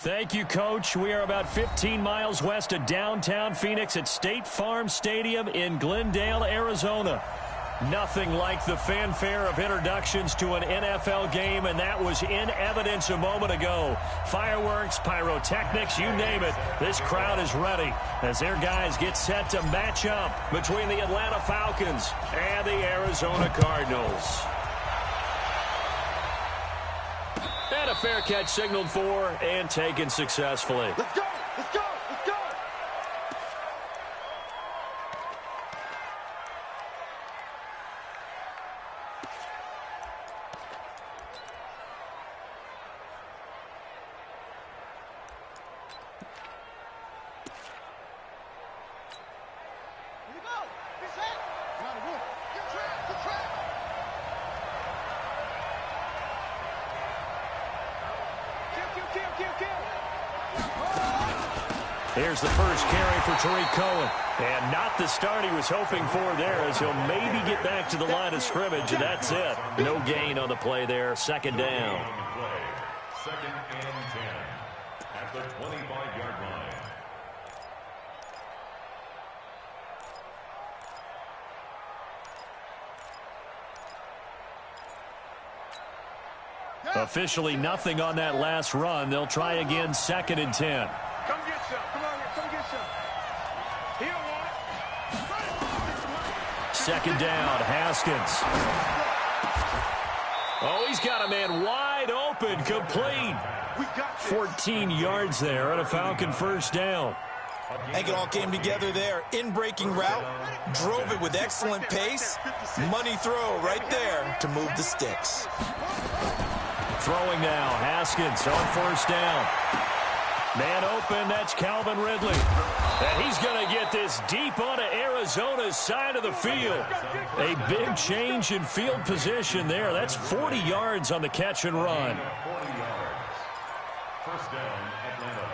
Thank you, Coach. We are about 15 miles west of downtown Phoenix at State Farm Stadium in Glendale, Arizona. Nothing like the fanfare of introductions to an NFL game, and that was in evidence a moment ago. Fireworks, pyrotechnics, you name it. This crowd is ready as their guys get set to match up between the Atlanta Falcons and the Arizona Cardinals. And a fair catch signaled for and taken successfully. Let's go! Let's go! Let's go! Here we go! Get set! Come on, move! Get trapped! Get trapped! Here's the first carry for Tariq Cohen. And not the start he was hoping for there, as he'll maybe get back to the line of scrimmage, and that's it. No gain on the play there. Second down. Second and 10 at the 25-yard line. Officially nothing on that last run. They'll try again, second and 10. Come get some. Come on here. Come get some. He don't want it. Second down, Haskins. Oh, he's got a man wide open, complete. 14 yards there and a Falcon first down. I think it all came together there. In-breaking route, drove it with excellent pace. Money throw right there to move the sticks. Throwing now, Haskins on first down. Man open, that's Calvin Ridley. And he's going to get this deep onto Arizona's side of the field. A big change in field position there. That's 40 yards on the catch and run. 40 yards. First down, Atlanta.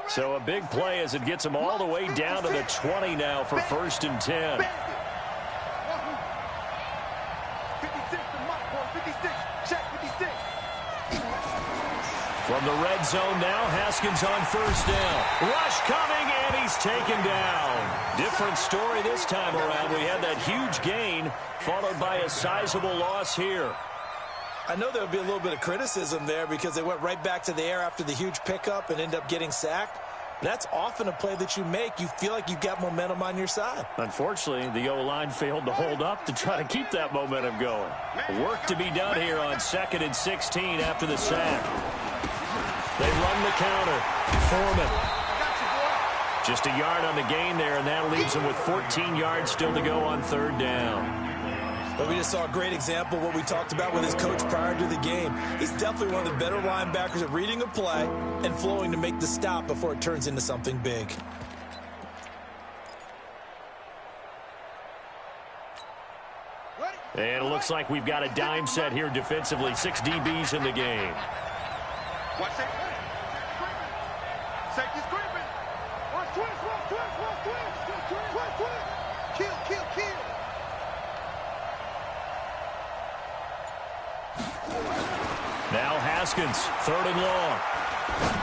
So a big play as it gets him all the way down to the 20 now for first and 10. 56 to Mike, 56. Check 56. From the red zone now, Haskins on first down. Rush coming, and he's taken down. Different story this time around. We had that huge gain, followed by a sizable loss here. I know there'll be a little bit of criticism there because they went right back to the air after the huge pickup and ended up getting sacked. That's often a play that you make. You feel like you've got momentum on your side. Unfortunately, the O-line failed to hold up to try to keep that momentum going. Work to be done here on second and 16 after the sack. They run the counter. Foreman. Just a yard on the gain there, and that leaves them with 14 yards still to go on third down. But we just saw a great example of what we talked about with his coach prior to the game. He's definitely one of the better linebackers at reading a play and flowing to make the stop before it turns into something big. And it looks like we've got a dime set here defensively. 6 DBs in the game. Watch that. Safety's creeping. Watch twist, watch twist, watch twist. Twist, twist. Kill, kill, kill. Now Haskins, third and long.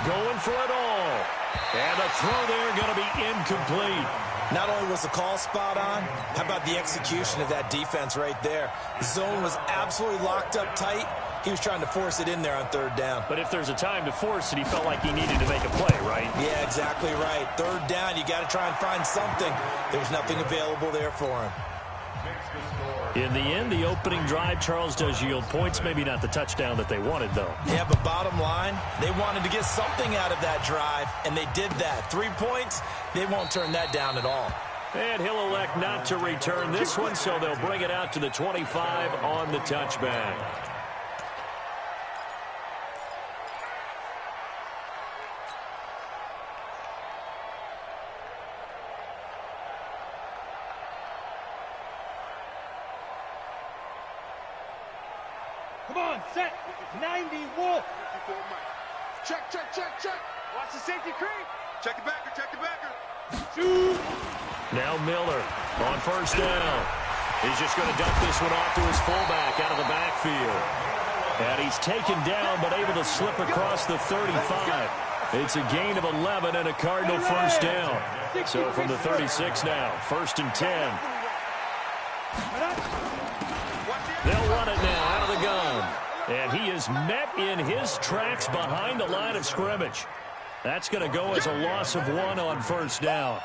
Going for it all. And the throw there going to be incomplete. Not only was the call spot on, how about the execution of that defense right there? The zone was absolutely locked up tight. He was trying to force it in there on third down. But if there's a time to force it, he felt like he needed to make a play, right? Yeah, exactly right. Third down, you got to try and find something. There's nothing available there for him. In the end, the opening drive, Charles, does yield points. Maybe not the touchdown that they wanted, though. Yeah, but bottom line, they wanted to get something out of that drive, and they did that. 3 points, they won't turn that down at all. And he'll elect not to return this one, so they'll bring it out to the 25 on the touchback. Come on, set. 90 Wolf. Check, check, check, check. Watch the safety creep. Check it backer, check it backer. Shoot. Now Miller on first down. He's just going to dump this one off to his fullback out of the backfield. And he's taken down but able to slip across the 35. It's a gain of 11 and a Cardinal first down. So from the 36 now, 1st and 10. They'll run it now out of the gun. And he is met in his tracks behind the line of scrimmage. That's going to go as a loss of 1 on 1st down.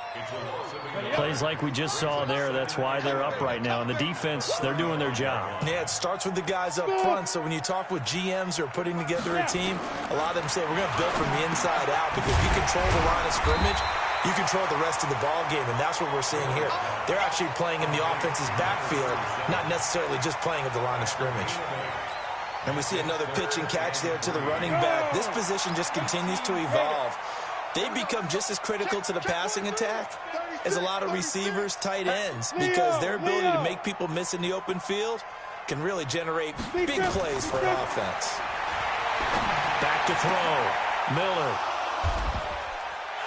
Plays like we just saw there, that's why they're up right now. And the defense, they're doing their job. Yeah, it starts with the guys up front. So when you talk with GMs who are putting together a team, a lot of them say we're going to build from the inside out, because if you control the line of scrimmage, you control the rest of the ball game, and that's what we're seeing here. They're actually playing in the offense's backfield, not necessarily just playing at the line of scrimmage. And we see another pitch and catch there to the running back. This position just continues to evolve. They become just as critical to the passing attack as a lot of receivers, tight ends, because their ability to make people miss in the open field can really generate big plays for an offense. Back to throw. Miller.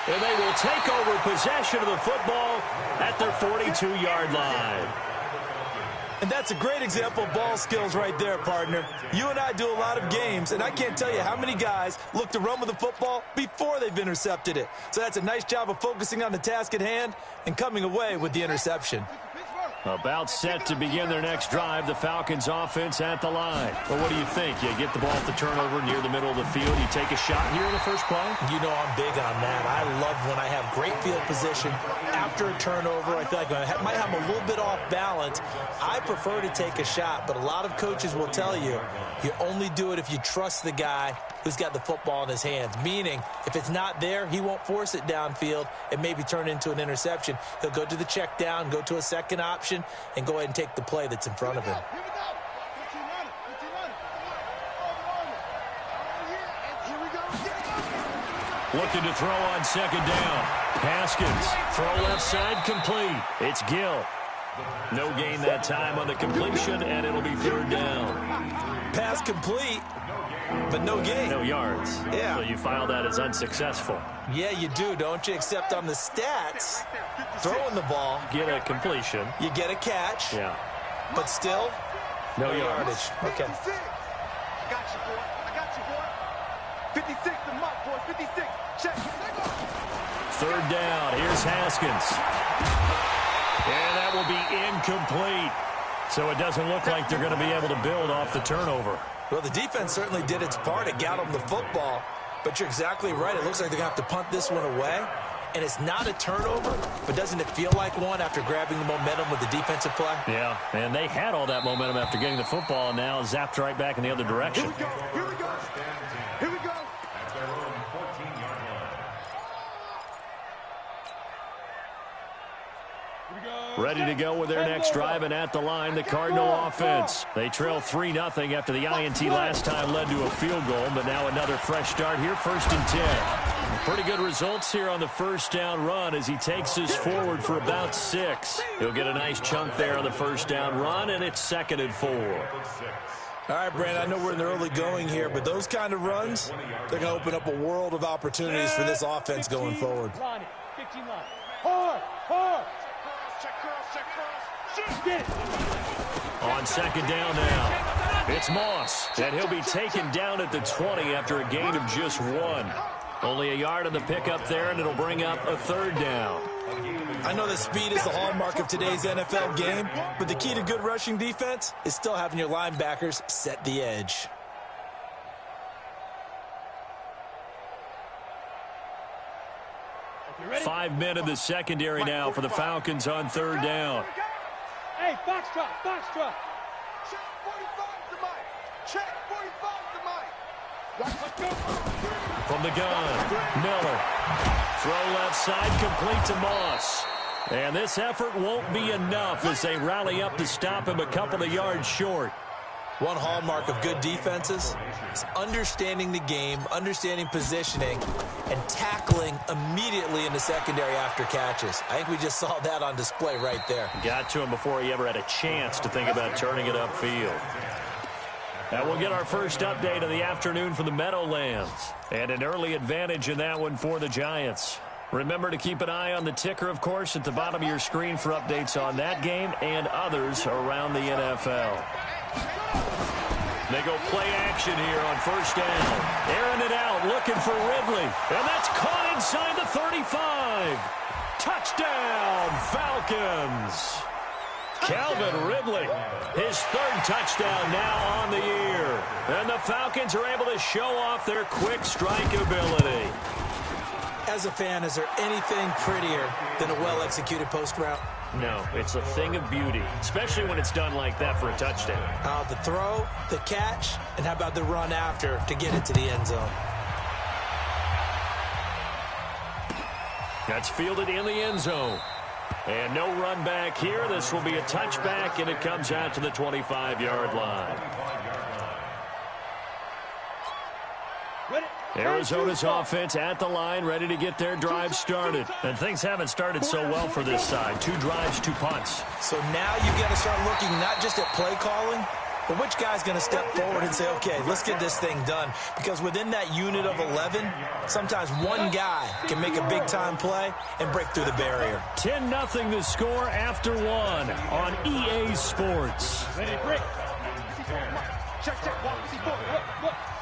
And they will take over possession of the football at their 42-yard line. And that's a great example of ball skills right there, partner. You and I do a lot of games, and I can't tell you how many guys look to run with the football before they've intercepted it. So that's a nice job of focusing on the task at hand and coming away with the interception. About set to begin their next drive, the Falcons offense at the line. Well, what do you think? You get the ball at the turnover near the middle of the field. You take a shot here in the first play? You know I'm big on that. I love when I have great field position after a turnover. I feel like I might have a little bit off balance. I prefer to take a shot, but a lot of coaches will tell you, you only do it if you trust the guy who's got the football in his hands. Meaning, if it's not there, he won't force it downfield and maybe turn into an interception. He'll go to the check down, go to a second option, and go ahead and take the play that's in front of him. Looking to throw on second down. Haskins, throw left side, complete. It's Gill. No gain that time on the completion, and it'll be 3rd down. Pass complete, but no gain. No yards. Yeah. So you file that as unsuccessful. Yeah, you do, don't you? Except on the stats, throwing the ball. Get a completion. You get a catch. Yeah. But still, no yardage. Okay. I got you, boy. I got you, boy. 56 the mark, boy. 56. Check. 3rd down. Here's Haskins. And that will be incomplete. So it doesn't look like they're going to be able to build off the turnover. Well, the defense certainly did its part. It got them the football. But you're exactly right. It looks like they're going to have to punt this one away. And it's not a turnover, but doesn't it feel like one after grabbing the momentum with the defensive play? Yeah, and they had all that momentum after getting the football, and now zapped right back in the other direction. Here we go. Here we go. Here we go. Ready to go with their next drive, and at the line, the Cardinal offense. They trail 3-0 after the INT last time led to a field goal, but now another fresh start here, 1st and 10. Pretty good results here on the 1st down run as he takes us forward for about 6. He'll get a nice chunk there on the 1st down run, and it's 2nd and 4. All right, Brandon, I know we're in the early going here, but those kind of runs, they're going to open up a world of opportunities for this offense going forward. Hard. On 2nd down now, it's Moss, and he'll be taken down at the 20 after a gain of just 1. Only a yard on the pickup there, and it'll bring up a 3rd down. I know that speed is the hallmark of today's NFL game, but the key to good rushing defense is still having your linebackers set the edge. Five men in the secondary now for the Falcons on 3rd down. Hey, box drop. Check 45 to Mike. Check 45 to Mike. Let's go. From the gun, Miller. Throw left side, complete to Moss. And this effort won't be enough as they rally up to stop him a couple of yards short. One hallmark of good defenses is understanding the game, understanding positioning, and tackling immediately in the secondary after catches. I think we just saw that on display right there. Got to him before he ever had a chance to think about turning it upfield. Now we'll get our first update of the afternoon from the Meadowlands. And an early advantage in that one for the Giants. Remember to keep an eye on the ticker, of course, at the bottom of your screen for updates on that game and others around the NFL. They go play action here on first down. Airing it out, looking for Ridley. And that's caught inside the 35. Touchdown, Falcons. Calvin Ridley, his third touchdown now on the year. And the Falcons are able to show off their quick strike ability. As a fan, is there anything prettier than a well-executed post route? No, it's a thing of beauty, especially when it's done like that for a touchdown. The throw, the catch, and how about the run after to get it to the end zone? That's fielded in the end zone. And no run back here. This will be a touchback, and it comes out to the 25-yard line. Arizona's offense at the line, ready to get their drive started. And things haven't started so well for this side. 2 drives, 2 punts. So now you've got to start looking not just at play calling, but which guy's going to step forward and say, okay, let's get this thing done. Because within that unit of 11, sometimes one guy can make a big-time play and break through the barrier. 10-0 the score after 1 on EA Sports.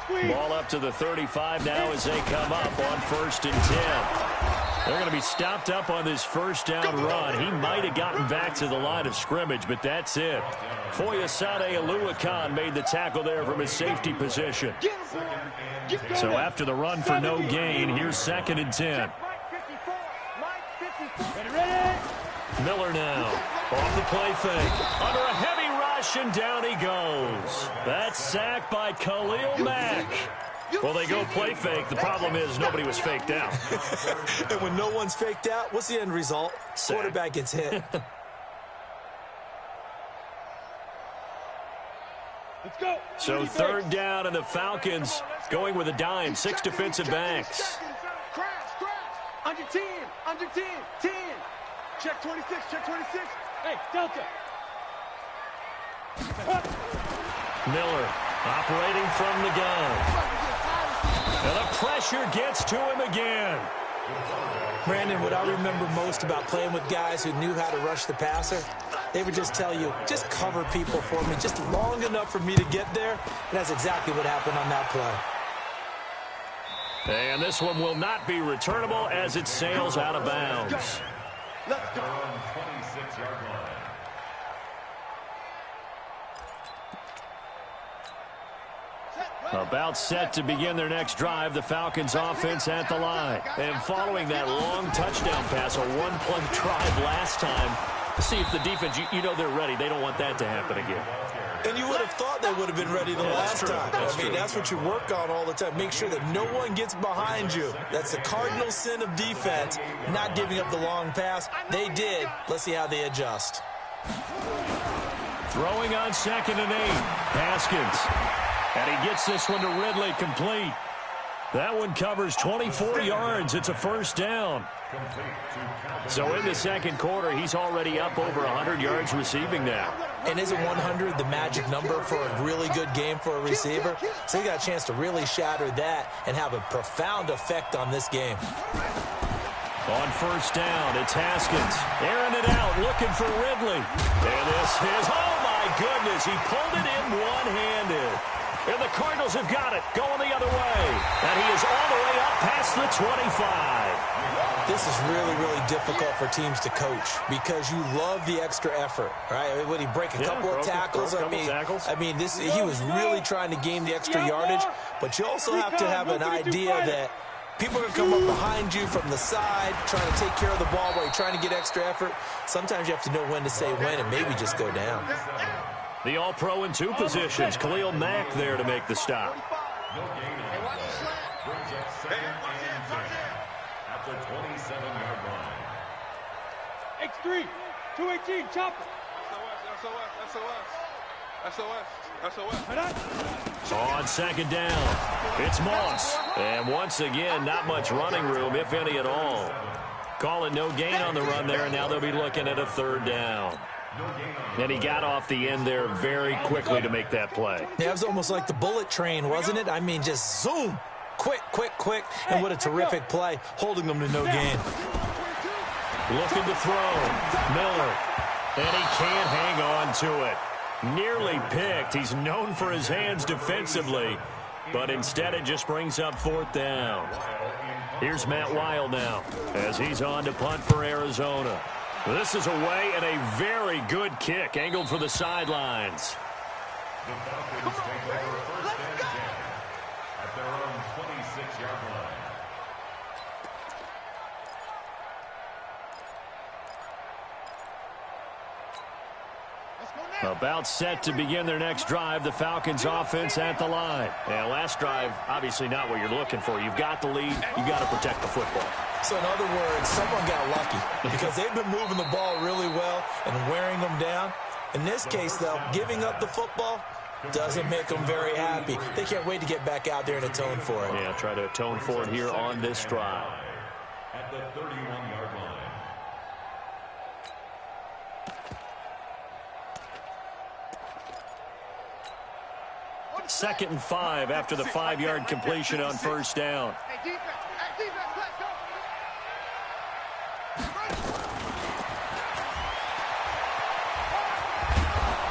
Ball up to the 35 now as they come up on 1st and 10. They're going to be stopped up on this first down run. He might have gotten back to the line of scrimmage, but that's it. Foyesade Oluwakan made the tackle there from his safety position. So after the run for no gain, here's 2nd and 10. Miller now off the play fake. Under a heavy rush, and down he goes. That's sacked by Khalil Mack. Well, they go play fake. The problem is nobody was faked out. And when no one's faked out, what's the end result? Sack. Quarterback gets hit. Let's go. So 3rd down, and the Falcons going with a dime. 6 defensive backs. Crash. Under 10. 10. Check 26. Hey, Delta. Miller operating from the gun. And the pressure gets to him again. Brandon, what I remember most about playing with guys who knew how to rush the passer, they would just tell you, just cover people for me, just long enough for me to get there. And that's exactly what happened on that play. And this one will not be returnable as it sails out of bounds. Let's go. 26-yard line. About set to begin their next drive, the Falcons offense at the line. And following that long touchdown pass, a 1-play drive last time, see if the defense, you know they're ready. They don't want that to happen again. And you would have thought they would have been ready the last time. That's what you work on all the time. Make sure that no one gets behind you. That's the cardinal sin of defense, not giving up the long pass. They did. Let's see how they adjust. Throwing on 2nd and 8. Haskins. And he gets this one to Ridley, complete. That one covers 24 yards. It's a 1st down. So in the 2nd quarter, he's already up over 100 yards receiving now. And isn't 100 the magic number for a really good game for a receiver? So he got a chance to really shatter that and have a profound effect on this game. On 1st down, it's Haskins. Airing it out, looking for Ridley. And this is, oh my goodness, he pulled it in one-handed. And the Cardinals have got it, going the other way. And he is all the way up past the 25. This is really, really difficult for teams to coach because you love the extra effort, right? Would he break a couple of tackles? He was really trying to gain the extra yardage, but you also have to have an idea that people are going to come up behind you from the side, trying to take care of the ball while you're trying to get extra effort. Sometimes you have to know when to say when and maybe just go down. The All-Pro in 2 positions. Khalil Mack there to make the stop. No gain on the play. Brings up 2nd and 10 at the 27-yard line. X3, 218, chopper. SOS. On 2nd down, it's Moss. And once again, not much running room, if any at all. Calling no gain on the run there, and now they'll be looking at a 3rd down. And he got off the end there very quickly to make that play. Yeah, it was almost like the bullet train, wasn't it? Just zoom. Quick, quick, quick. And what a terrific play, holding them to no gain. Looking to throw. Miller. And he can't hang on to it. Nearly picked. He's known for his hands defensively. But instead it just brings up 4th down. Here's Matt Weil now as he's on to punt for Arizona. This is away and a very good kick angled for the sidelines. The Falcons take over 1st and 10 at their own 26-yard line. About set to begin their next drive, the Falcons offense at the line. And last drive, obviously not what you're looking for. You've got the lead. You've got to protect the football. So in other words, someone got lucky because they've been moving the ball really well and wearing them down. In this case, though, giving up the football doesn't make them very happy. They can't wait to get back out there and atone for it. Yeah, try to atone for it here on this drive. At the 31-yard line. 2nd and 5 after the 5-yard completion on 1st down. Hey, defense, let's go.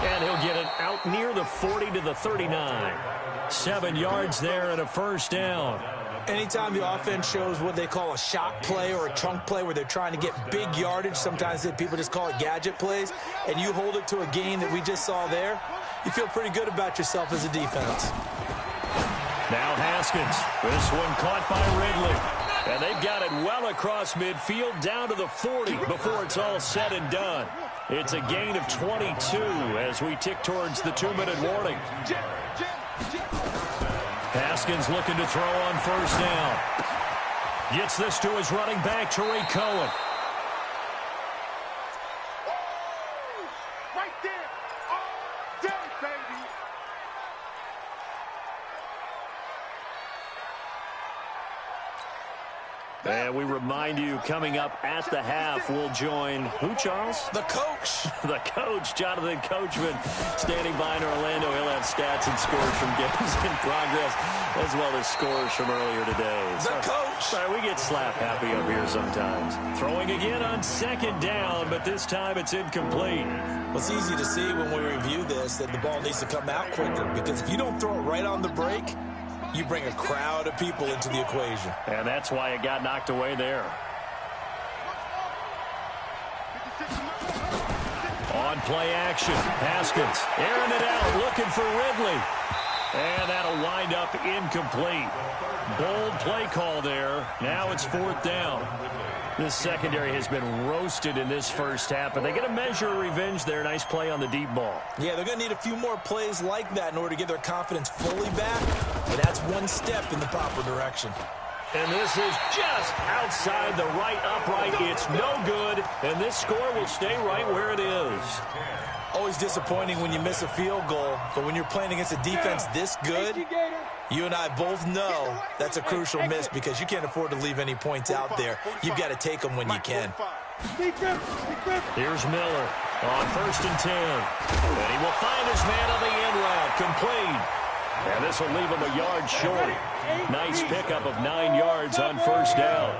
And he'll get it out near the 40 to the 39. 7 yards there and a 1st down. Anytime the offense shows what they call a shot play or a chunk play where they're trying to get big yardage, sometimes people just call it gadget plays, and you hold it to a gain that we just saw there, you feel pretty good about yourself as a defense. Now Haskins. This one caught by Ridley. And they've got it well across midfield down to the 40 before it's all said and done. It's a gain of 22 as we tick towards the 2-minute warning. Haskins looking to throw on 1st down. Gets this to his running back, Tariq Cohen. Right there. All day, baby. And we remind you, coming up at the half, we'll join who, Charles? The coach. The coach, Jonathan Coachman, standing by in Orlando. He'll have stats and scores from games in progress, as well as scores from earlier today. The coach. Sorry, we get slap happy up here sometimes. Throwing again on 2nd down, but this time it's incomplete. Well, it's easy to see when we review this that the ball needs to come out quicker, because if you don't throw it right on the break, you bring a crowd of people into the equation. And that's why it got knocked away there. On play action, Haskins airing it out, looking for Ridley. And that'll wind up incomplete. Bold play call there. Now it's 4th down. This secondary has been roasted in this first half, but they get a measure of revenge there. Nice play on the deep ball. Yeah, they're going to need a few more plays like that in order to get their confidence fully back. But that's one step in the proper direction. And this is just outside the right upright. It's no good, and this score will stay right where it is. Always disappointing when you miss a field goal, but when you're playing against a defense this good, you and I both know that's a crucial miss because you can't afford to leave any points out there. You've got to take them when you can. Here's Miller on 1st and 10. And he will find his man on the end route, complete. And this will leave him a yard short. Nice pickup of 9 yards on 1st down.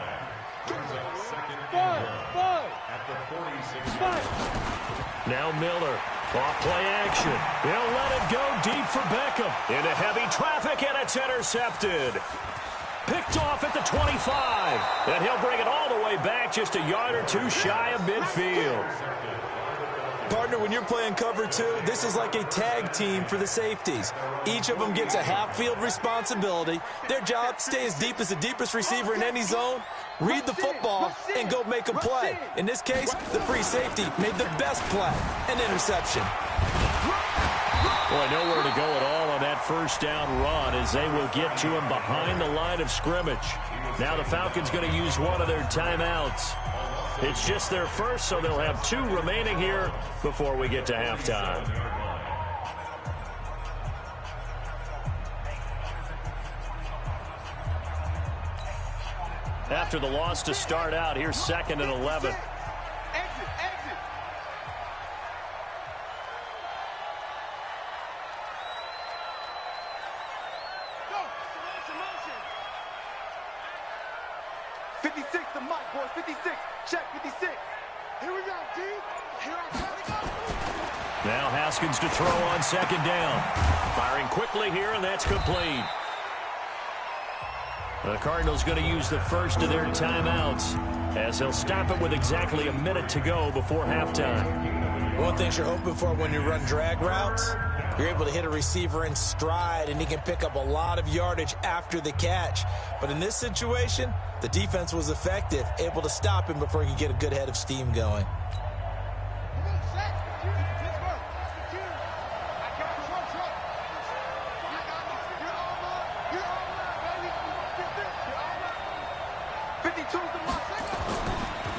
Now Miller, off play action. He'll let it go deep for Beckham. Into heavy traffic, and it's intercepted. Picked off at the 25. And he'll bring it all the way back just a yard or two shy of midfield. Partner, when you're playing cover 2, this is like a tag team for the safeties. Each of them gets a half-field responsibility. Their job, stay as deep as the deepest receiver in any zone, read the football, and go make a play. In this case, the free safety made the best play, an interception. Boy, nowhere to go at all on that 1st down run as they will get to him behind the line of scrimmage. Now the Falcons going to use one of their timeouts. It's just their first, so they'll have 2 remaining here before we get to halftime. After the loss to start out, here's 2nd and 11. 56 to Mike, boys. 56. Check 56. Here we go, D. Here I go. Now Haskins to throw on second down. Firing quickly here, and that's complete. The Cardinals going to use the first of their timeouts as they'll stop it with exactly a minute to go before halftime. One thing you're hoping for when you run drag routes, you're able to hit a receiver in stride, and he can pick up a lot of yardage after the catch. But in this situation, the defense was effective, able to stop him before he could get a good head of steam going.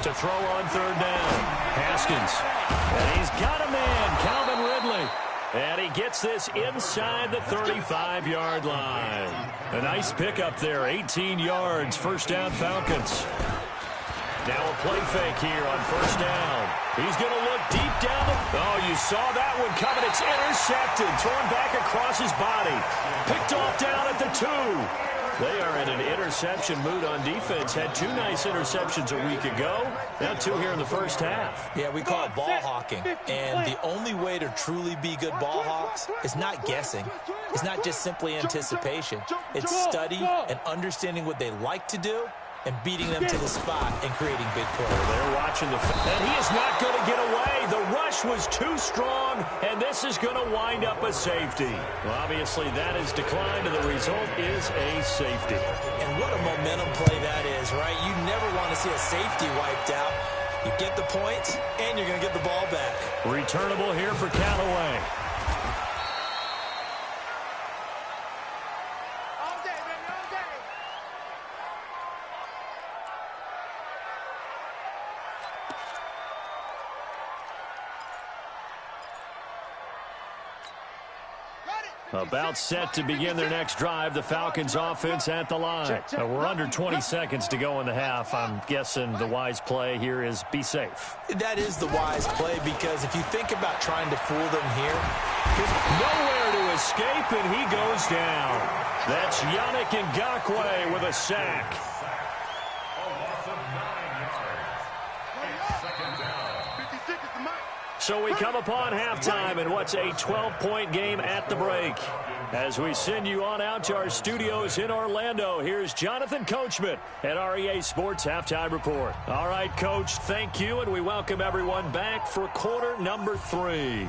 To throw on third down. Haskins. And he's got a man, Calvin Ridley. And he gets this inside the 35-yard line. A nice pickup there, 18 yards, first down Falcons. Now a play fake here on first down. He's going to look deep down. Oh, you saw that one coming. It's intercepted, thrown back across his body. Picked off down at the 2. They are in an interception mood on defense. Had 2 nice interceptions a week ago. Now 2 here in the first half. Yeah, we call it ball hawking. And the only way to truly be good ball hawks is not guessing. It's not just simply anticipation. It's study and understanding what they like to do and beating them to the spot and creating big plays. They're watching the... And he is not going to get away. The rush was too strong, and this is going to wind up a safety. Well, obviously, that is declined, and the result is a safety. And what a momentum play that is, right? You never want to see a safety wiped out. You get the points, and you're going to get the ball back. Returnable here for Callaway. About set to begin their next drive, the Falcons offense at the line. We're under 20 seconds to go in the half. I'm guessing the wise play here is be safe. That is the wise play, because if you think about trying to fool them here, nowhere to escape, and he goes down. That's Yannick Ngakoue with a sack. So we come upon halftime in what's a 12-point game at the break. As we send you on out to our studios in Orlando, here's Jonathan Coachman at REA Sports Halftime Report. All right, Coach, thank you, and we welcome everyone back for quarter number 3.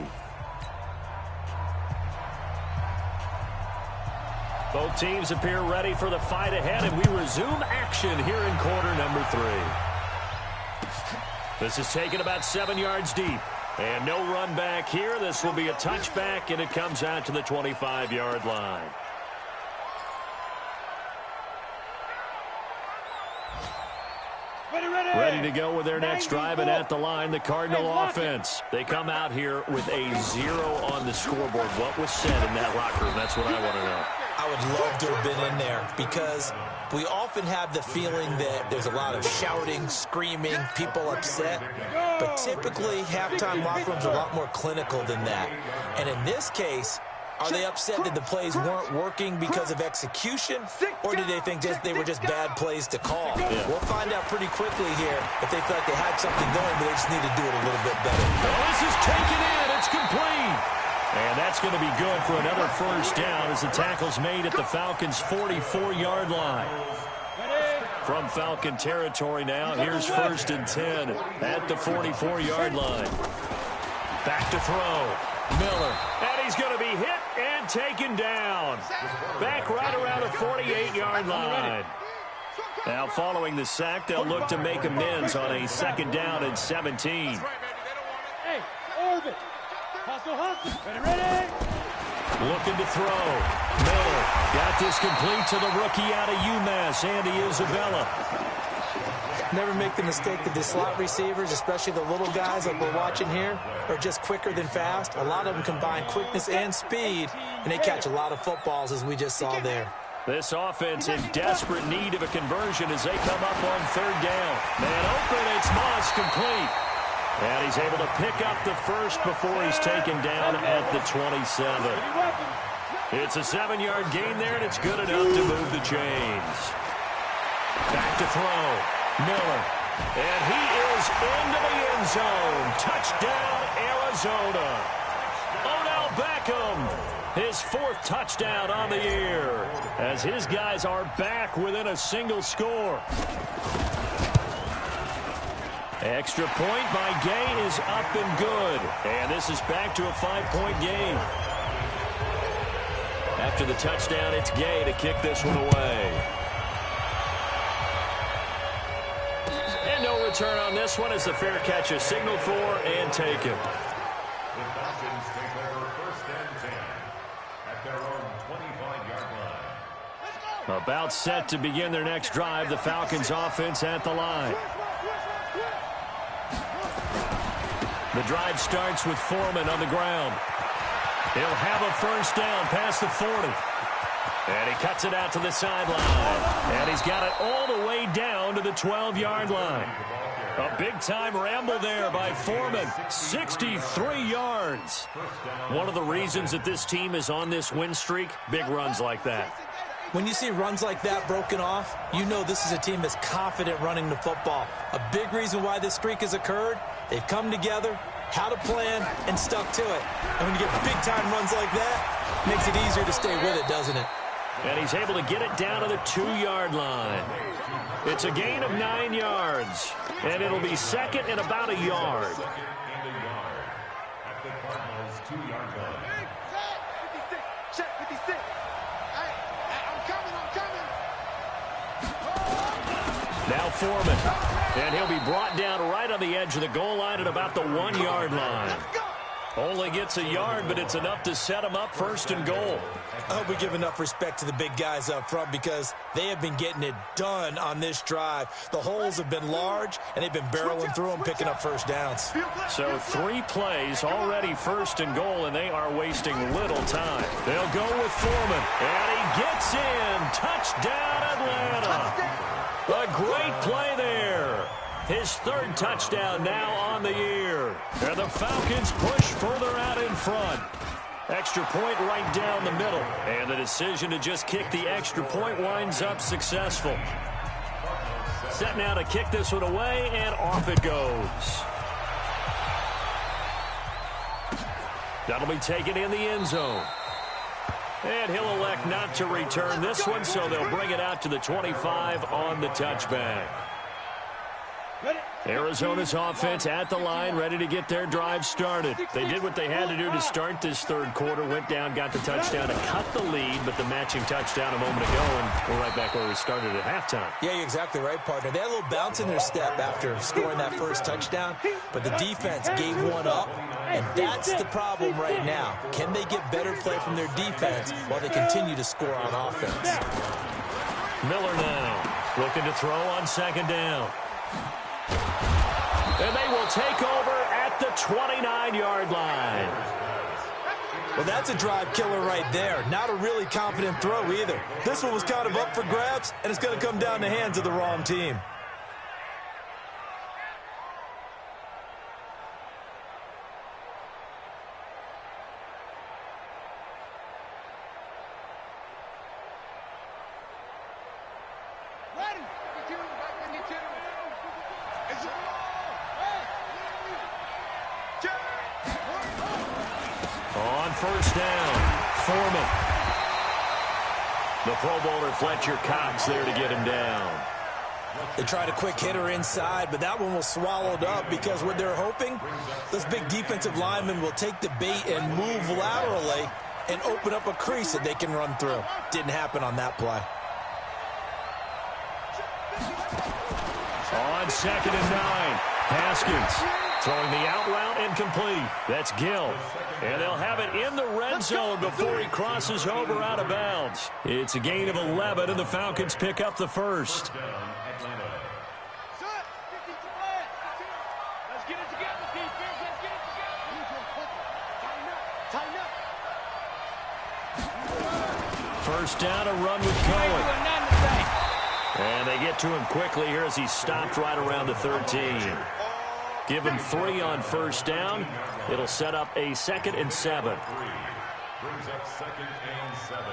Both teams appear ready for the fight ahead, and we resume action here in quarter number 3. This is taken about 7 yards deep. And no run back here. This will be a touchback, and it comes out to the 25-yard line. Ready to go with their next drive, and at the line, the Cardinal offense. They come out here with a 0 on the scoreboard. What was said in that locker room? That's what I want to know. I would love to have been in there, because we often have the feeling that there's a lot of shouting, screaming, people upset. But typically, halftime locker rooms are a lot more clinical than that. And in this case, are they upset that the plays weren't working because of execution, or did they think they were just bad plays to call? Yeah. We'll find out pretty quickly here if they feel like they had something going, but they just need to do it a little bit better. Oh, this is taken in. It's complete. And that's going to be good for another first down as the tackle's made at the Falcons' 44-yard line. From Falcon territory now, here's 1st and 10 at the 44-yard line. Back to throw. Miller. And he's going to be hit and taken down. Back right around the 48-yard line. Now following the sack, they'll look to make amends on a 2nd down and 17. Hey, orbit. Hustle, hustle. Ready? Looking to throw. Miller got this complete to the rookie out of UMass, Andy Isabella. Never make the mistake that the slot receivers, especially the little guys like we're watching here, are just quicker than fast. A lot of them combine quickness and speed, and they catch a lot of footballs, as we just saw there. This offense in desperate need of a conversion as they come up on 3rd down. Man open, it's Moss, complete. And he's able to pick up the first before he's taken down at the 27. It's a 7-yard gain there, and it's good enough to move the chains. Back to throw. Miller. And he is into the end zone. Touchdown, Arizona. Odell Beckham, his 4th touchdown on the year, as his guys are back within a single score. Extra point by Gay is up and good. And this is back to a 5-point game. After the touchdown, it's Gay to kick this one away. And no return on this one as the fair catch is signaled for and taken. The Falcons take over 1st and 10 at their own 25-yard line. About set to begin their next drive, the Falcons offense at the line. The drive starts with Foreman on the ground. He'll have a first down past the 40. And he cuts it out to the sideline. And he's got it all the way down to the 12-yard line. A big-time ramble there by Foreman. 63 yards. One of the reasons that this team is on this win streak, big runs like that. When you see runs like that broken off, you know this is a team that's confident running the football. A big reason why this streak has occurred, they've come together, had a plan, and stuck to it. And when you get big-time runs like that, it makes it easier to stay with it, doesn't it? And he's able to get it down to the 2-yard line. It's a gain of 9 yards. And it'll be second and about a yard. Second and a yard at the Cardinals' 2-yard line. Check 56. I'm coming. Now Foreman. And he'll be brought down right on the edge of the goal line at about the 1-yard line. Only gets a yard, but it's enough to set him up 1st and goal. I hope we give enough respect to the big guys up front because they have been getting it done on this drive. The holes have been large, and they've been barreling through them, picking up first downs. So 3 plays, already 1st and goal, and they are wasting little time. They'll go with Foreman, and he gets in. Touchdown, Atlanta. A great play there. His 3rd touchdown now on the year. And the Falcons push further out in front. Extra point right down the middle. And the decision to just kick the extra point winds up successful. Set now to kick this one away, and off it goes. That'll be taken in the end zone. And he'll elect not to return this one, so they'll bring it out to the 25 on the touchback. Arizona's offense at the line, ready to get their drive started. They did what they had to do to start this 3rd quarter, went down, got the touchdown to cut the lead, but the matching touchdown a moment ago, and we're right back where we started at halftime. Yeah, you're exactly right, partner. They had a little bounce in their step after scoring that 1st touchdown, but the defense gave one up, and that's the problem right now. Can they get better play from their defense while they continue to score on offense? Miller now looking to throw on 2nd down. And they will take over at the 29-yard line. Well, that's a drive killer right there. Not a really confident throw either. This one was kind of up for grabs, and it's going to come down the hands of the wrong team. On 1st down, Foreman. The Pro Bowler Fletcher Cox there to get him down. They tried a quick hitter inside, but that one was swallowed up because what they're hoping, those big defensive linemen will take the bait and move laterally and open up a crease that they can run through. Didn't happen on that play. On 2nd and 9, Haskins throwing the out route incomplete. That's Gill. And they'll have it in the red zone before he crosses over out of bounds. It's a gain of 11, and the Falcons pick up the 1st. First down, a run with Cohen. And they get to him quickly here as he's stopped right around the 13. Give him 3 on 1st down. It'll set up a 2nd and 7. Brings up 2nd and 7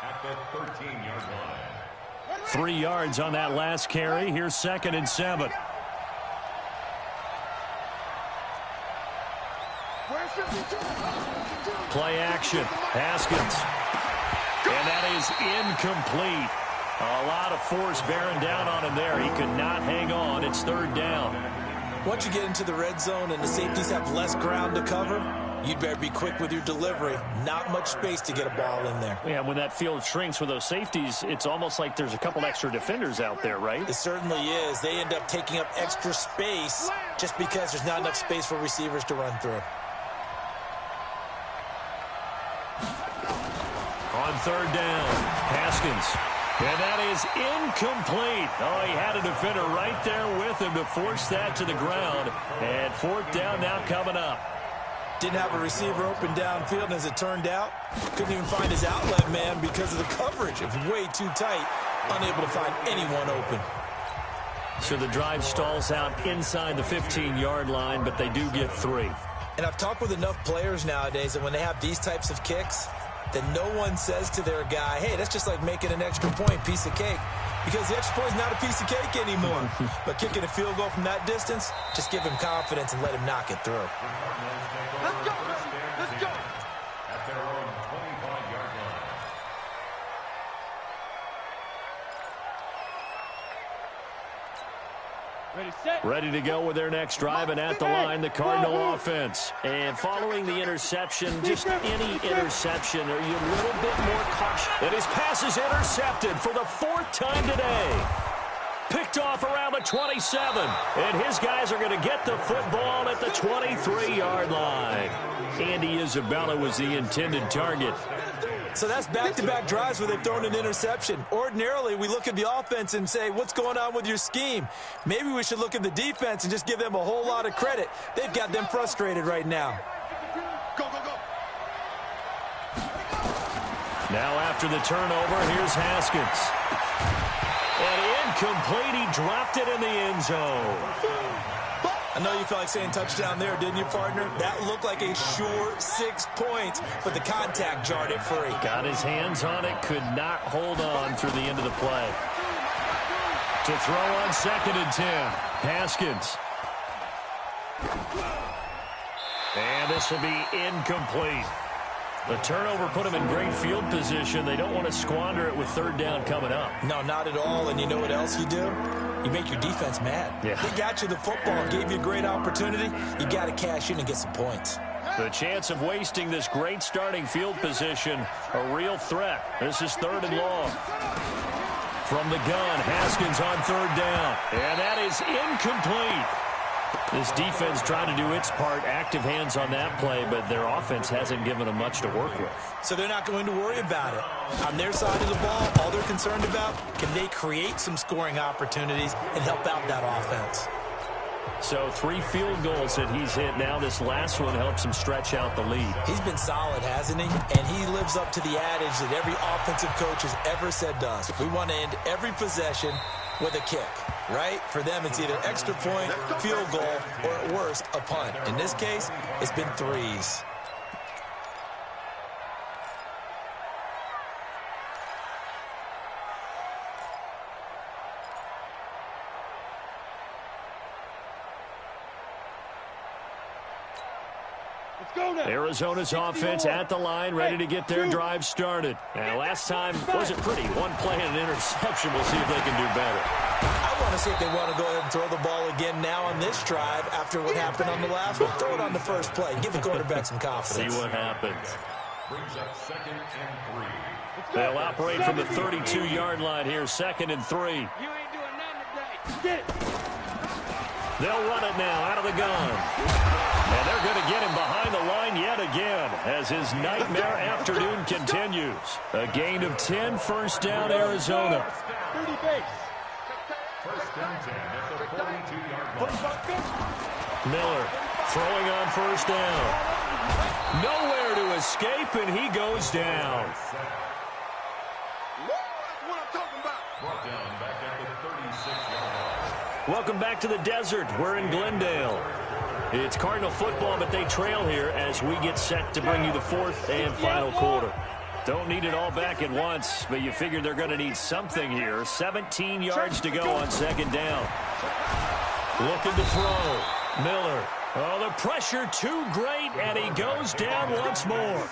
at the 13-yard line. 3 yards on that last carry. Here's 2nd and 7. Play action. Haskins. And that is incomplete. A lot of force bearing down on him there. He could not hang on. It's 3rd down. Once you get into the red zone and the safeties have less ground to cover, you'd better be quick with your delivery. Not much space to get a ball in there. Yeah, when that field shrinks with those safeties, it's almost like there's a couple extra defenders out there, right? It certainly is. They end up taking up extra space just because there's not enough space for receivers to run through. On 3rd down, Haskins. And that is incomplete. Oh, he had a defender right there with him to force that to the ground. And 4th down now coming up. Didn't have a receiver open downfield, and as it turned out, couldn't even find his outlet man because of the coverage. It was way too tight, unable to find anyone open. So the drive stalls out inside the 15-yard line, but they do get 3. And I've talked with enough players nowadays that when they have these types of kicks, that no one says to their guy, hey, that's just like making an extra point, piece of cake. Because the extra point is not a piece of cake anymore. But kicking a field goal from that distance, just give him confidence and let him knock it through. Let's go. Let's go. At their own 25-yard line. Ready, set. Ready to go with their next drive, and at the line, the Cardinal offense. And following the interception, just any interception, are you a little bit more cautious? And his pass is intercepted for the 4th time today. Picked off around the 27. And his guys are going to get the football at the 23-yard line. Andy Isabella was the intended target. So that's back-to-back drives where they've thrown an interception. Ordinarily, we look at the offense and say, what's going on with your scheme? Maybe we should look at the defense and just give them a whole lot of credit. They've got them frustrated right now. Go, go, go. Now after the turnover, here's Haskins. And incomplete, he dropped it in the end zone. I know you felt like saying touchdown there, didn't you, partner? That looked like a sure 6 points, but the contact jarred it free. Got his hands on it, could not hold on through the end of the play. To throw on 2nd and 10, Haskins. And this will be incomplete. The turnover put him in great field position. They don't want to squander it with 3rd down coming up. No, not at all. And you know what else you do? You make your defense mad. Yeah. They got you the football, gave you a great opportunity. You got to cash in and get some points. The chance of wasting this great starting field position, a real threat. This is 3rd and long. From the gun, Haskins on 3rd down. And that is incomplete. This defense trying to do its part, active hands on that play, but their offense hasn't given them much to work with. So they're not going to worry about it. On their side of the ball, all they're concerned about, can they create some scoring opportunities and help out that offense? So 3 field goals that he's hit now. This last one helps him stretch out the lead. He's been solid, hasn't he? And he lives up to the adage that every offensive coach has ever said to us. We want to end every possession with a kick, right? For them, it's either extra point, field goal, or at worst, a punt. In this case, it's been 3s. Arizona's offense at the line, ready to get their drive started. Now, last time wasn't pretty. 1 play and an interception. We'll see if they can do better. I want to see if they want to go ahead and throw the ball again now on this drive after what happened on the last one. Throw it on the first play. Give the quarterback some confidence. See what happens. Brings up 2nd and 3. They'll operate from the 32-yard line here, 2nd and 3. You ain't doing nothing today. Get it. They'll run it now out of the gun. And they're going to get him behind the line yet again as his nightmare afternoon continues. A gain of 10, 1st down, Arizona. 30 base. 1st and 10 at the 42-yard line. Miller throwing on 1st down. Nowhere to escape, and he goes down. Brought down back at the 36-yard line. Welcome back to the desert. We're in Glendale. It's Cardinal football, but they trail here as we get set to bring you the 4th and final quarter. Don't need it all back at once, but you figure they're going to need something here. 17 yards to go on second down. Looking to throw. Miller. Oh, the pressure too great, and he goes down once more.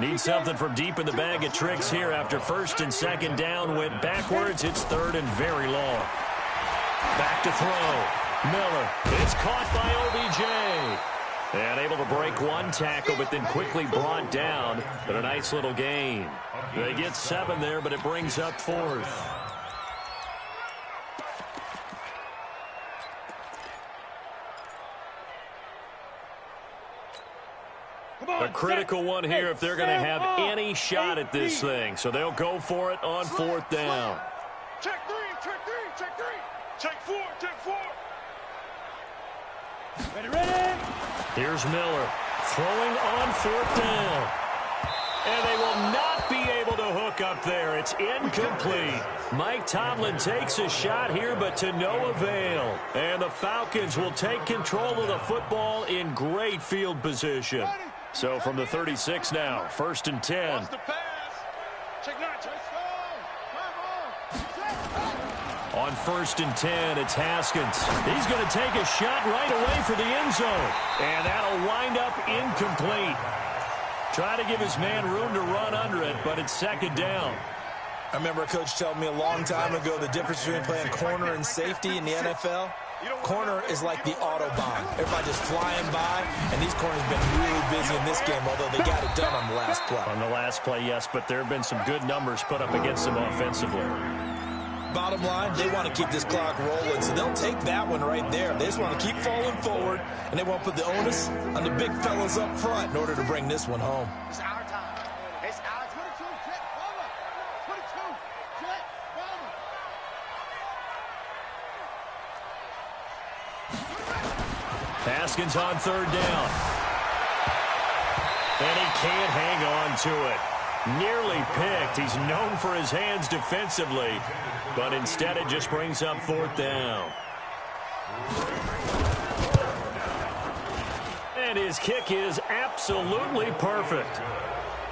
Need something from deep in the bag of tricks here after first and second down went backwards. It's third and very long. Back to throw. Miller. It's caught by OBJ. And able to break one tackle, but then quickly brought down. But a nice little gain. They get 7 there, but it brings up 4th. A critical one here if they're going to have any shot at this thing. So they'll go for it on 4th down. Check 3, check 3, check 3. Check 4, check 4. Ready. Here's Miller throwing on 4th down. And they will not be able to hook up there. It's incomplete. Mike Tomlin takes a shot here, but to no avail. And the Falcons will take control of the football in great field position. So from the 36 now, 1st and 10. On 1st and 10, it's Haskins. He's going to take a shot right away for the end zone. And that'll wind up incomplete. Try to give his man room to run under it, but it's 2nd down. I remember a coach telling me a long time ago the difference between playing corner and safety in the NFL. Corner is like the Autobahn. Everybody just flying by, and these corners have been really busy in this game, although they got it done on the last play. On the last play, yes, but there have been some good numbers put up against them offensively. Bottom line, they want to keep this clock rolling, so they'll take that one right there. They just want to keep falling forward, and they won't put the onus on the big fellas up front in order to bring this one home. It's our time. It's our 22, jet, bomber. 22, jet, bomber. Haskins on 3rd down. And he can't hang on to it. Nearly picked. He's known for his hands defensively, but instead it just brings up 4th down. And his kick is absolutely perfect.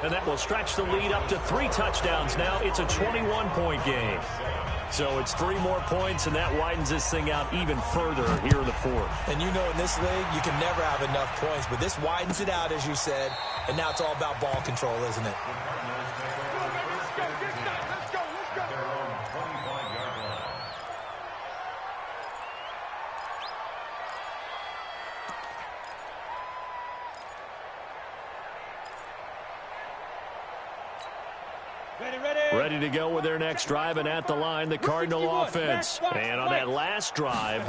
And that will stretch the lead up to 3 touchdowns now. It's a 21-point game. So it's 3 more points, and that widens this thing out even further here in the 4th. And you know in this league, you can never have enough points, but this widens it out, as you said, and now it's all about ball control, isn't it? Ready to go with their next drive, and at the line, the Cardinal offense. And on that last drive,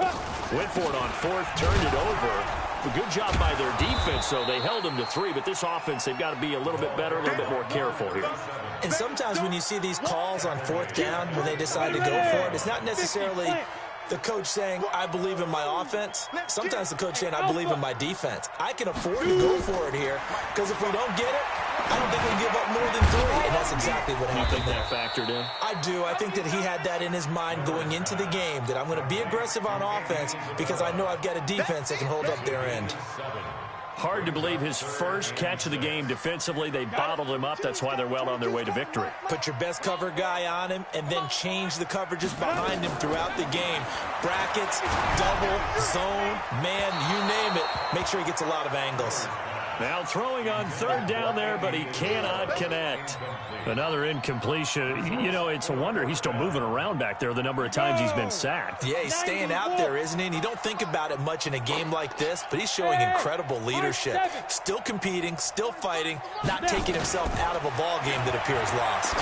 went for it on 4th, turned it over. A good job by their defense, so they held them to 3, but this offense, they've got to be a little bit better, a little bit more careful here. And sometimes when you see these calls on 4th down, when they decide to go for it, it's not necessarily the coach saying, I believe in my offense. Sometimes the coach saying, I believe in my defense. I can afford to go for it here, because if we don't get it, I don't think we can give up more than 3, and that's exactly what happened. You think that factored in? I do. I think that he had that in his mind going into the game, that I'm going to be aggressive on offense because I know I've got a defense that can hold up their end. Hard to believe his first catch of the game defensively. They bottled him up. That's why they're well on their way to victory. Put your best cover guy on him and then change the coverages behind him throughout the game. Brackets, double, zone, man, you name it. Make sure he gets a lot of angles. Now throwing on 3rd down there, but he cannot connect. Another incompletion. You know, it's a wonder he's still moving around back there the number of times he's been sacked. Yeah, he's staying out there, isn't he? And you don't think about it much in a game like this, but he's showing incredible leadership. Still competing, still fighting, not taking himself out of a ball game that appears lost.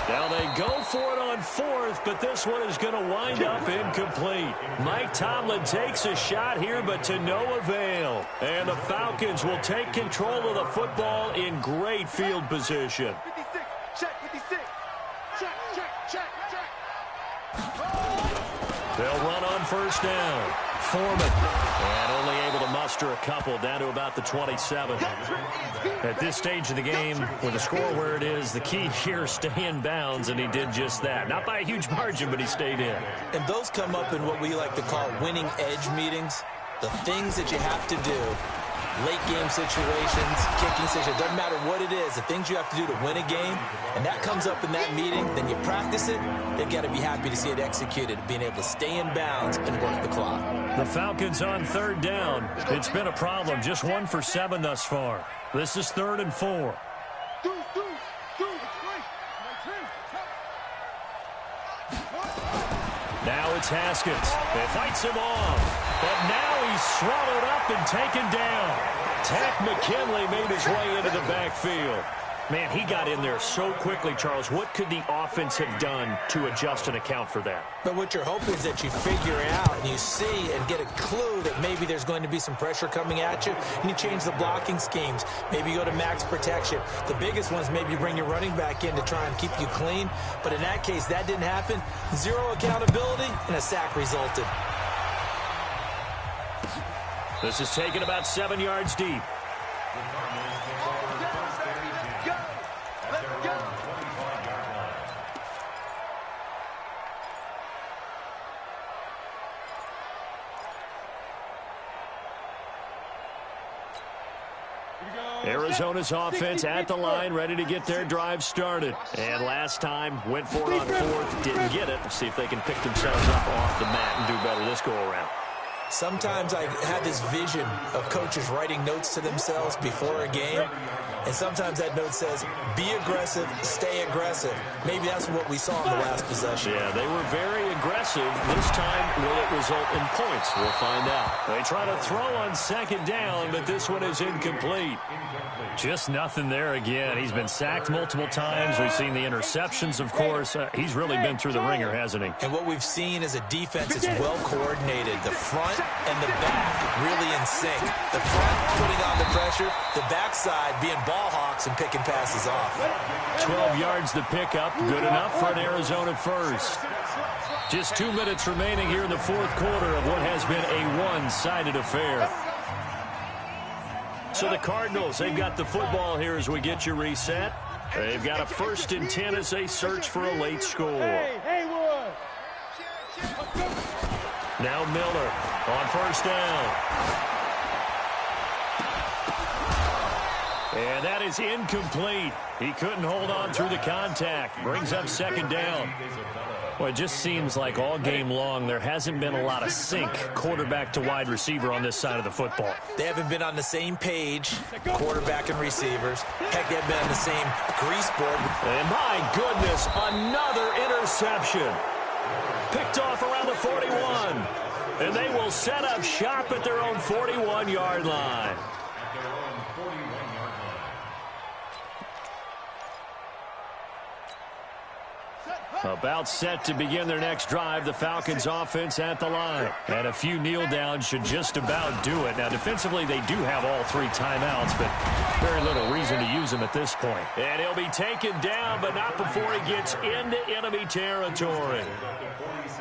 Now they go for it on 4th, but this one is going to wind up incomplete. Mike Tomlin takes a shot here, but to no avail. And the Falcons will take control of the football in great field position. 56, check, 56. Check. They'll run on 1st down. Foreman. And only able to muster a couple down to about the 27. At this stage of the game, with the score where it is, the key here, stay in bounds, and he did just that. Not by a huge margin, but he stayed in. And those come up in what we like to call winning edge meetings. The things that you have to do late game situations, kicking situations, doesn't matter what it is, the things you have to do to win a game, and that comes up in that meeting, then you practice it, they've got to be happy to see it executed, being able to stay in bounds and work the clock. The Falcons on third down. It's been a problem, just 1 for 7 thus far. This is 3rd and 4. Now it's Haskins. It fights him off. But now he's swallowed up and taken down. Takk McKinley made his way into the backfield. Man, he got in there so quickly, Charles. What could the offense have done to adjust and account for that? But what you're hoping is that you figure out and you see and get a clue that maybe there's going to be some pressure coming at you, and you change the blocking schemes. Maybe you go to max protection. The biggest ones, maybe you bring your running back in to try and keep you clean. But in that case, that didn't happen. 0 accountability, and a sack resulted. This is taken about 7 yards deep. Arizona's offense at the line, ready to get their drive started. And last time, went for it on 4th, didn't get it. See if they can pick themselves up off the mat and do better this go-around. Sometimes I have this vision of coaches writing notes to themselves before a game, and sometimes that note says, be aggressive, stay aggressive. Maybe that's what we saw in the last possession. Yeah, they were very aggressive. This time, will it result in points? We'll find out. They try to throw on 2nd down, but this one is incomplete. Just nothing there again. He's been sacked multiple times. We've seen the interceptions, of course. He's really been through the ringer, hasn't he? And what we've seen is a defense that's well coordinated. The front and the back really in sync. The front putting on the pressure, the backside being ball hawks and picking passes off. 12 yards the pickup. Good enough for an Arizona first. Just 2 minutes remaining here in the 4th quarter of what has been a one-sided affair. So the Cardinals, they've got the football here as we get you reset. They've got a 1st and 10 as they search for a late score. Now Miller on 1st down. And that is incomplete. He couldn't hold on through the contact. Brings up 2nd down. Well, it just seems like all game long there hasn't been a lot of sync quarterback to wide receiver on this side of the football. They haven't been on the same page, quarterback and receivers. Heck, they haven't been on the same grease board. And my goodness, another interception. Picked off around the 41. And they will set up shop at their own 41-yard line. About set to begin their next drive, the Falcons offense at the line. And a few kneel downs should just about do it. Now, defensively, they do have all 3 timeouts, but very little reason to use them at this point. And he'll be taken down, but not before he gets into enemy territory.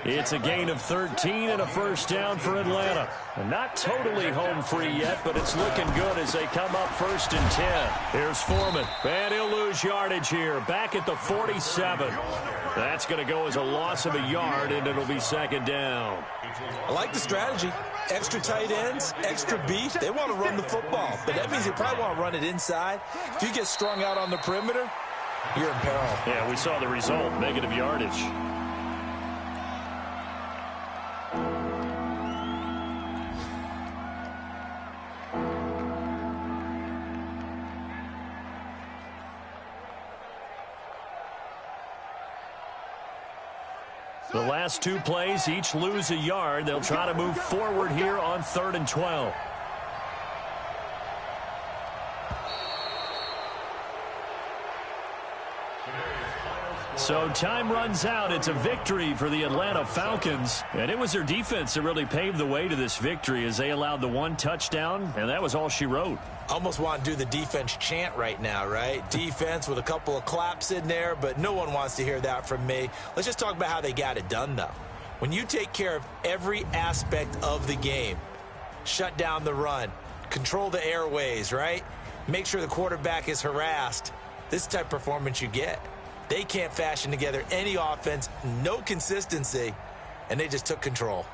It's a gain of 13 and a 1st down for Atlanta. And not totally home free yet, but it's looking good as they come up 1st and 10. Here's Foreman. And he'll lose yardage here, back at the 47. That's going to go as a loss of a yard, and it'll be 2nd down. I like the strategy. Extra tight ends, extra beef. They want to run the football, but that means they probably want to run it inside. If you get strung out on the perimeter, you're in peril. Yeah, we saw the result, negative yardage. The last 2 plays, each lose a yard. They'll try to move forward here on 3rd and 12. So time runs out. It's a victory for the Atlanta Falcons. And it was their defense that really paved the way to this victory as they allowed the 1 touchdown, and that was all she wrote. Almost want to do the defense chant right now, right? Defense with a couple of claps in there, but no one wants to hear that from me. Let's just talk about how they got it done, though. When you take care of every aspect of the game, shut down the run, control the airways, right? Make sure the quarterback is harassed. This type of performance you get. They can't fashion together any offense, no consistency, and they just took control.